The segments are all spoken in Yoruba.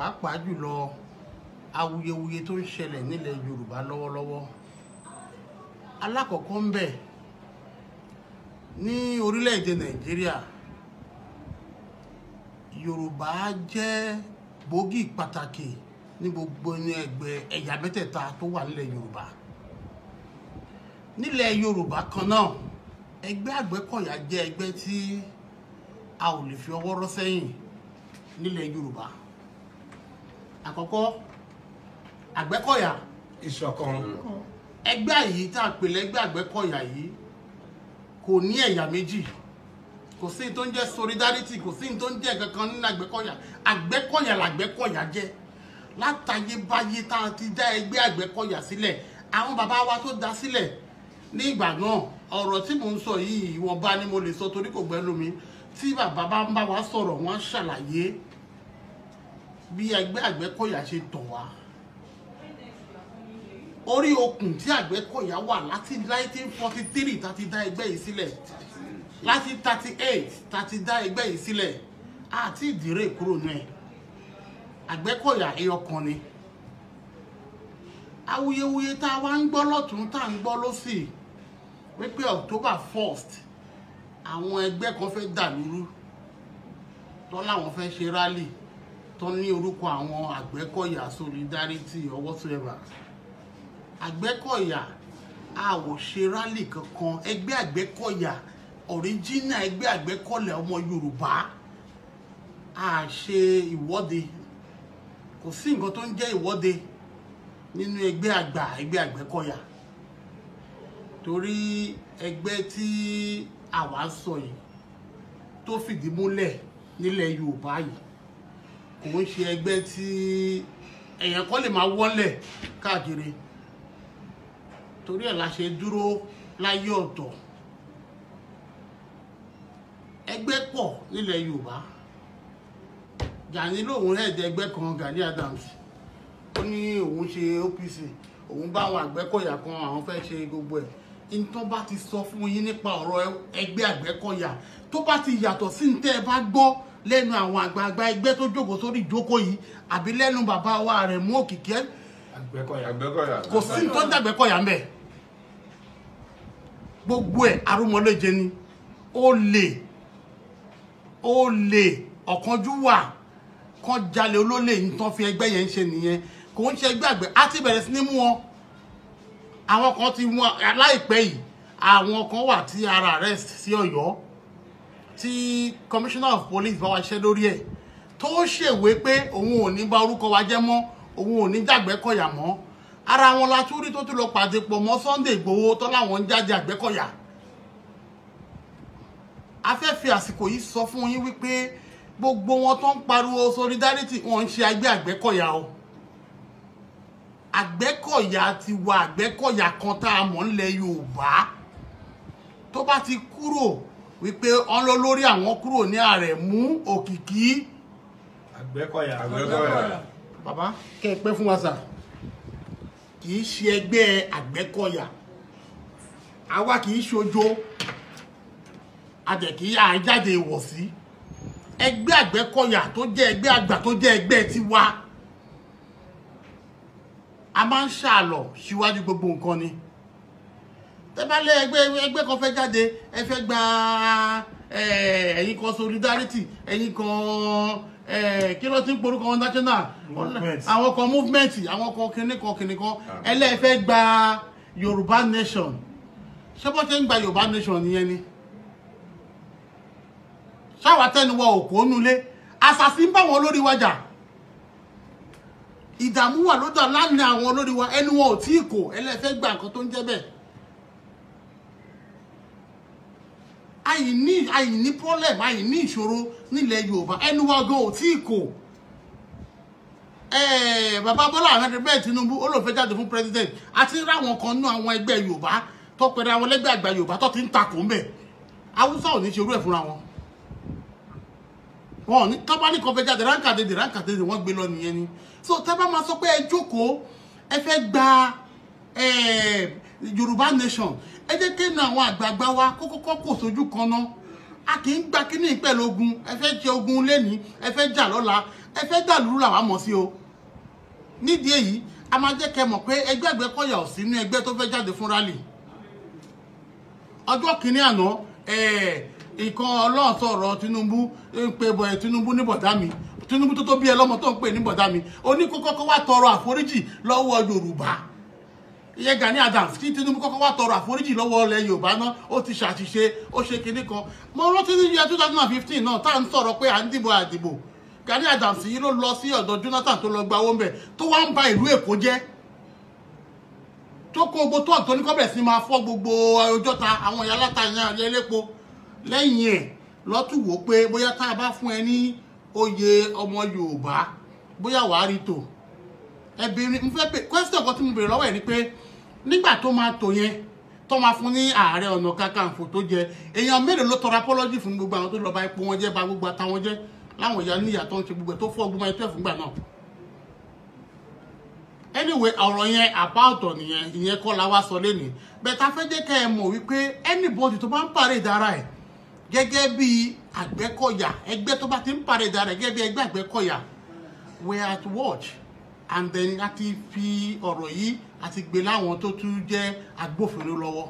pàápàá jùlọ awuyewuye tó ń ṣẹlẹ̀ nílẹ̀ Yorùbá lọ́wọ́lọ́wọ́. Alákọ̀ọ́kọ́ ń bẹ ní orílẹ̀-èdè Nàìjíríà, Yorùbá jẹ́ gbòógì pàtàkì ní gbogbo ẹgbẹ́ ẹ̀yà mẹ́tẹ̀ẹ̀ta tó wà nílẹ̀ Yorùbá. Nílẹ̀ Yorùbá kan náà, ẹgbẹ́ Àgbẹ̀kọ̀yà jẹ́ ẹgbẹ́ tí a ò lè fi ọwọ́ rọ́ sẹ́yìn nílẹ̀ Yorùbá. Àkọ́kọ́, Àgbẹ̀kọ̀yà ìṣọ̀kan. Ẹgbẹ́ yìí tá a pè lẹ́gbẹ́ Àgbẹ̀kọ̀yà yìí kò ní ẹ̀yà méjì, kò sí tó ń jẹ́ solidarity, kò sí tó ń jẹ́ kankan nínú Àgbẹ̀kọ̀yà. Àgbẹ̀kọ̀yà làgbẹ̀kọ̀yà jẹ́. Látayébáyé tá a ti dá ẹgbẹ́ Àgbẹ̀kọ̀yà sílẹ̀, àwọn bàbá wa tó dá sílẹ̀ ní ìgbà náà, ọ̀rọ̀ tí mò ń sọ yìí ìwọ̀nba ni mo lè sọ torí kò gbẹ́nu mi. Tí bàbá bá ń bá wa sọ̀rọ̀, wọ́n ṣàlàyé bí ẹgbẹ́ Àgbẹ̀kọ̀yà ṣe tọ̀ wá. Orí okùn tí Àgbẹ̀kọ̀yà wà láti 1943 tá ti dá ẹgbẹ́ yìí sílẹ̀, láti 38 tá ti dá ẹgbẹ́ yìí sílẹ̀, àti ìdírè kúrò náà. Àgbẹ̀kọ̀yà ẹyọkan ni. Awuyewuye tá a wá ń gbọ́ lọ́tún tá a ń gbọ́ lósì wípé October 1st àwọn ẹgbẹ́ kan fẹ́ dàlúrú tó láwọn fẹ́ ṣe rally tó ní orúkọ àwọn Àgbẹ̀kọ̀yà solidarity or whatsoever. Àgbẹ̀kọ̀yà a ò ṣe rally kankan. Ẹgbẹ́ Àgbẹ̀kọ̀yà original ẹgbẹ́ Àgbẹ̀kọ̀yà ọmọ Yorùbá a ṣe ìwọ́de. Kò sí nǹkan tó ń jẹ́ ìwọ́de nínú ẹgbẹ́ Àgbẹ̀kọ̀yà, torí ẹgbẹ́ tí àwa sọ yìí tó fìdí múlẹ̀ nílẹ̀ Yorùbá yìí kò ń ṣe ẹgbẹ́ tí èèyàn kan lè máa wọ́lẹ̀ káàkiri. Torí ẹ̀ la ṣe dúró láyé ọ̀tọ̀. Ẹgbẹ́ pọ̀ nílẹ̀ Yorùbá. Gani lòun ẹ̀dẹ̀ ẹgbẹ́ kan, Gani Adams, ó ní òun ṣe OPC, òun bá àwọn Àgbẹ̀kọ̀yà kan àwọn fẹ́ ṣe gbogbo ẹ̀. In tó bá ti sọ fún yín nípa ọ̀rọ̀ ẹgbẹ́ Àgbẹ̀kọ̀yà tó bá ti yàtọ̀ sí ní tẹ́ ẹ bá gbọ́ lẹ́nu àwọn àgbààgbà ẹgbẹ́ tó jókòó sórí ìjókòó yìí àbí lẹ́nu bàbá wa Àrẹ̀mú Òkìkí, Àgbẹ̀kọ̀yà kò sí ní tó ń dàgbẹ́kọ̀yà ń bẹ̀. Gbogbo ẹ̀ arúmọléje ni. Olè ọ̀kánjúwà kan jalè olólè yìí tán fi ẹgbẹ́ yẹn ń ṣe nìyẹn. Kò ń ṣe ẹgbẹ́ àgbẹ̀. Á ti bẹ̀rẹ̀ sí ní mú wọn. Àwọn kan ti mú láìpẹ́ yìí, àwọn kan wà tí ara arrest sí Ọ̀yọ́ tí Commissioner of Police bá wa ṣẹ́ lórí ẹ̀ tó ṣèwé pé òun ò ní bà orúkọ wa jẹ́ mọ́, òun ò ní jàgbẹ́kọ̀yà mọ́. Ara wọn la tún rí tó tún lọ pàdé pọ̀ mọ́ Sunday Igboho tó láwọn ń jáde Àgbẹ̀kọ̀yà. A fẹ́ fi àsìkò yìí sọ fún yín wípé gbogbo wọn tó ń pariwo solidarity wọn ń ṣe ẹgbẹ́ Àgbẹ̀kọ̀yà o. Àgbẹ̀kọ̀yà ti wà Àgbẹ̀kọ̀yà kan tá a mọ̀ nílẹ̀ Yorùbá. Tó bá ti kúrò wípé ọ̀n lọ lórí àwọn kúrò ní Àrẹ̀mú Òkìkí. Àgbẹ̀kọ̀yà. Bàbá kẹ́ ẹ pẹ́ fún wa sà. Kì í ṣe ẹgbẹ́ Àgbẹ̀kọ̀yà. Àwa kì í ṣojo. Àdẹ̀kí àjáde ìwọ̀sí. Ẹgbẹ́ Àgbẹ̀kọ̀yà tó jẹ́ ẹgbẹ́ àgbà tó jẹ́ ẹgbẹ́ tiwa. A máa ń ṣàlọ̀ síwájú gbogbo nǹkan ni. Tẹ́ bá lé ẹgbẹ́ kan fẹ́ jáde, ẹ fẹ́ gba ẹ̀yin kan solidarity, ẹ̀yin kan kí ló ti ń porúkọ wọn national, àwọn kan movement, àwọn kan kìnìkan ẹlẹ́fẹ́ gba Yorùbá nation. Ṣé bó ṣe ń gba Yorùbá nation nìyẹn ni? Ṣáwà tẹnuwọ òkú nulẹ̀, àṣàṣì ń bá wọn lórí wájà. Ìdààmú wà lọ́dọ̀ lánàá àwọn olórí wa, ẹnu wọn ò tí ì kò, ẹlẹ́fẹ́ gba nǹkan tó ń jẹ́ bẹ́ẹ̀. Àìní problem, àìní ìṣòro nílẹ̀ Yorùbá, ẹnu wa gan ò tí ì kò. Bàbá Bọ́lá Ahmed Tinubu ó ló fẹ́ jáde fún president, àti ráwọn kan nú àwọn ẹgbẹ́ Yorùbá tó pẹ̀lú àwọn ẹgbẹ́ àgbà Yorùbá tó ti ń takò ń bẹ̀. Haúsá ò ní ṣe irú ẹ̀ fúnra wọn. Wọn ní tọ́ba ní kan fẹ́ jáde ránkàdédè wọ́n gbé lọ nìyẹn ni. So tẹ́ bá máa sọ pé ẹ jókòó ẹ fẹ́ gba Yorùbá nation, ẹ jẹ́ kí àwọn àgbààgbà wa kọ́kọ́ kò sójú kan náà. A kì í gba kíní pẹ̀lú ogun, ẹ fẹ́ jẹ ogun lẹ́ni, ẹ fẹ́ jà lọ́la. ẹ fẹ́ dàlúrú làwọn mọ̀ sí o nídìí èyí a máa jẹ́ kẹ́ mọ̀ pé ẹgbẹ́ Àgbẹ̀kọ̀yà ò sínú ẹgbẹ́ tó fẹ́ jáde fún rally ọjọ́ kìíní àná ìkan ọlọ́run sọ̀rọ̀ Tinubu ń pe Tinubu ní bọ̀dá mi Tinubu tó bí ẹ lọ́mọ tó ń pè ní bọ̀dá mi oníkókó wá tọrọ àforíjì lọ́wọ́ Yorùbá ìyẹn Gani Adams kí Tinubu kọ́kọ́ wá tọrọ àforíjì lọ́wọ́ ilẹ̀ Yorùbá náà ó ti ṣàṣìṣe ó ṣe kinní kan mo rántí ní year 2015 náà tá à ń sọ̀rọ̀ pé à ń dìbò àdìbò Gani Adams yìí ló lọ sí ọ̀dọ̀ Jonathan tó lọ gba owó ń bẹ̀ tó wá ń ba ìlú Èkó jẹ́ tó kó gbogbo tó ọ̀tọ́ ní kọ́bẹ̀ sí máa fọ́ gbogbo Ọjọ́ta àwọn ìyá látàyàn ẹlẹ́po lẹ́yìn ẹ̀ lọ́tù wò pé bóyá tá a bá fún ẹ ní oyè ọmọ Yorùbá bóyá wàá rí tò ẹbìnrin mo fẹ́ pé question kan tí mo bèrè lọ́wọ́ ẹ̀ ni pé nígbà tó máa tò yẹn tó máa fún ní Ààrẹ Ọ̀nà Kakanfò tó jẹ èèyàn mélòó ló tọrọ apology fún gbogbo àwọn tó lọ bá ipò wọn jẹ́ bá gbogbo àtàwọn jẹ́ láwọn ìyá níyà tó ń ṣe gbogbo tó fọ́ gbogbo ẹtọ́ fúngbà náà anyway ọ̀rọ̀ yẹn àpá ọ̀tọ̀ nìyẹn ìyẹn kọ́ la wá sọ lẹ́nìí bẹ́ẹ̀ ta fẹ́ jẹ́ kẹ́ ẹ mọ̀ wípé anybody tó bá ń pàrẹ̀ ìdára ẹ̀ gẹ́gẹ́ bí Àgbẹ̀kọ̀yà ẹgbẹ́ tó bá ti ń pàrẹ̀ ìdára ẹ̀ gẹ́gẹ́ bí ẹgbẹ́ Àgbẹ̀kọ̀yà we are at watch and then a ti fi ọ̀rọ̀ yìí a ti gbé láwọn tó tún jẹ́ agbófinró lọ́wọ́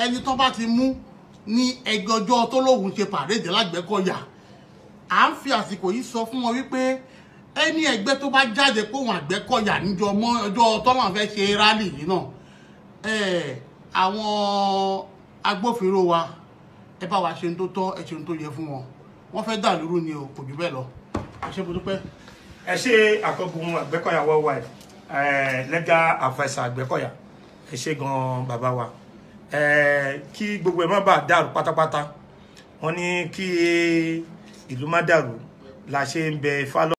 ẹni tó bá ti mú ní ẹgbẹ́jọ́ tó lóhùn ṣe pàrẹ̀dẹ̀ l'Àgbẹ̀kọ̀yà à ń fi àsìkò yìí sọ fún wọn wípé ẹni ẹgbẹ́ tó bá jáde pé òun Àgbẹ̀kọ̀yà níjọ mọ́ ọjọ́ tọ́lọ́n fẹ́ ṣe rálì yìí náà àwọn agbófinró wa ẹ bá wa ṣe ń tó tọ́ ẹ ṣe ń tó yẹ fún wọn wọ́n fẹ́ dàlúrú ni o kò jù bẹ́ẹ̀ lọ àṣẹ mo dúpẹ́. ẹ ṣe àkọ́gun Àgbẹ̀kọ̀yà worldwide legal adviser Àgbẹ̀kọ̀yà ẹ ṣe gan bàbá wa kí gbogbo ẹ má bàa dàrú pátápátá wọ́n ní kí ìlú má dàrú la ṣe ń bẹ fálọ.